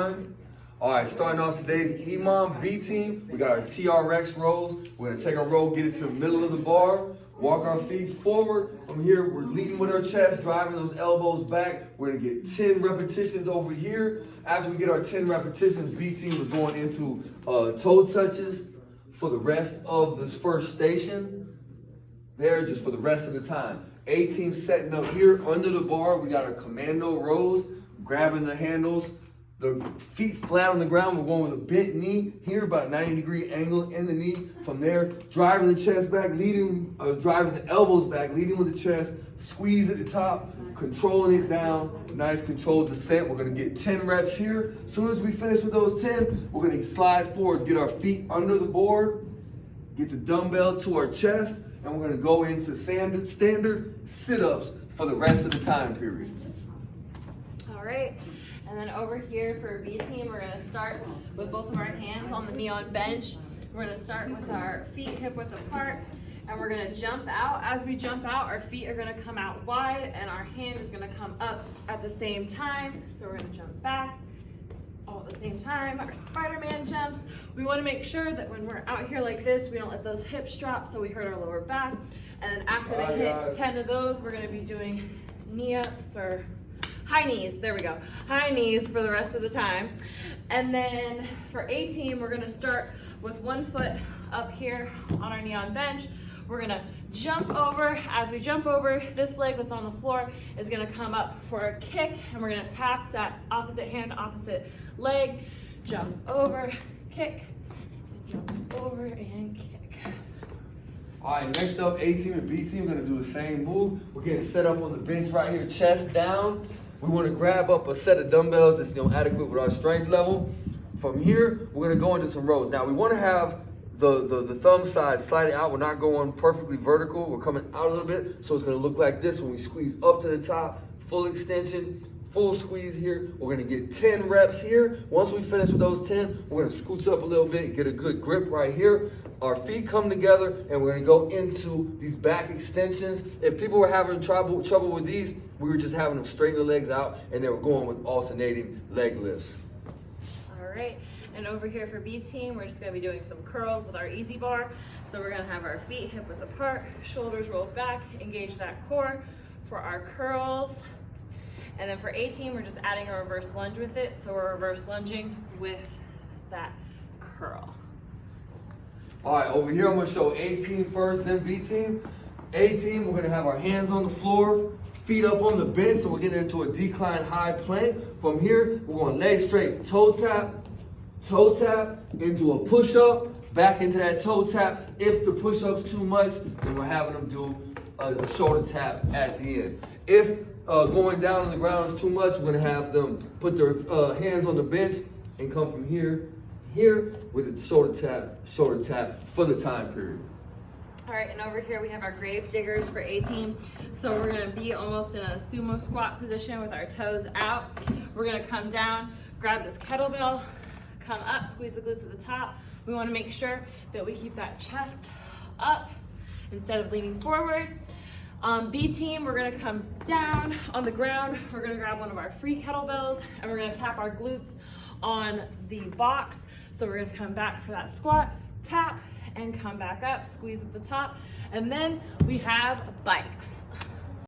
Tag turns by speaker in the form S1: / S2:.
S1: All right, starting off today's Emom B team, we got our TRX rows. We're gonna take our row, get it to the middle of the bar, walk our feet forward. From here, we're leading with our chest, driving those elbows back. We're gonna get 10 repetitions over here. After we get our 10 repetitions, B team is going into toe touches for the rest of this first station. There, just for the rest of the time. A team setting up here under the bar. We got our commando rows, grabbing the handles. The feet flat on the ground, we're going with a bent knee here, about a 90-degree angle in the knee. From there, driving the chest back, driving the elbows back, leading with the chest, squeeze at the top, controlling it down, nice controlled descent. We're gonna get 10 reps here. As soon as we finish with those 10, we're gonna slide forward, get our feet under the board, get the dumbbell to our chest, and we're gonna go into standard sit-ups for the rest of the time period.
S2: All right. And then over here for B team, we're gonna start with both of our hands on the knee on bench. We're gonna start with our feet hip width apart, and we're gonna jump out. As we jump out, our feet are gonna come out wide, and our hand is gonna come up at the same time. So we're gonna jump back all at the same time. Our Spider-Man jumps. We wanna make sure that when we're out here like this, we don't let those hips drop so we hurt our lower back. And then after they hit 10 of those, we're gonna be doing knee ups or high knees, there we go. High knees for the rest of the time. And then for A team, we're gonna start with one foot up here on our knee on bench. We're gonna jump over. As we jump over, this leg that's on the floor is gonna come up for a kick, and we're gonna tap that opposite hand, opposite leg, jump over, kick, and jump over and kick.
S1: All right, next up, A team and B team are gonna do the same move. We're getting set up on the bench right here, chest down. We want to grab up a set of dumbbells that's adequate with our strength level. From here, we're going to go into some rows. Now, we want to have the thumb side sliding out. We're not going perfectly vertical. We're coming out a little bit, so it's going to look like this when we squeeze up to the top, full extension, full squeeze here. We're going to get 10 reps here. Once we finish with those 10, we're going to scooch up a little bit, get a good grip right here. Our feet come together, and we're going to go into these back extensions. If people were having trouble with these, we were just having them straighten their legs out, and they were going with alternating leg lifts.
S2: All right, and over here for B team, we're just gonna be doing some curls with our easy bar. So we're gonna have our feet hip width apart, shoulders rolled back, engage that core for our curls. And then for A team, we're just adding a reverse lunge with it. So we're reverse lunging with that curl.
S1: All right, over here, I'm gonna show A team first, then B team. A team, we're gonna have our hands on the floor, feet up on the bench, so we're getting into a decline high plank. From here, we're going leg straight, toe tap, into a push-up, back into that toe tap. If the push-up's too much, then we're having them do a shoulder tap at the end. If going down on the ground is too much, we're gonna have them put their hands on the bench and come from here with a shoulder tap for the time period.
S2: All right, and over here we have our grave diggers for A team. So we're gonna be almost in a sumo squat position with our toes out. We're gonna come down, grab this kettlebell, come up, squeeze the glutes at the top. We wanna make sure that we keep that chest up instead of leaning forward. On B team, we're gonna come down on the ground. We're gonna grab one of our free kettlebells, and we're gonna tap our glutes on the box. So we're gonna come back for that squat, tap, and come back up, squeeze at the top. And then we have bikes.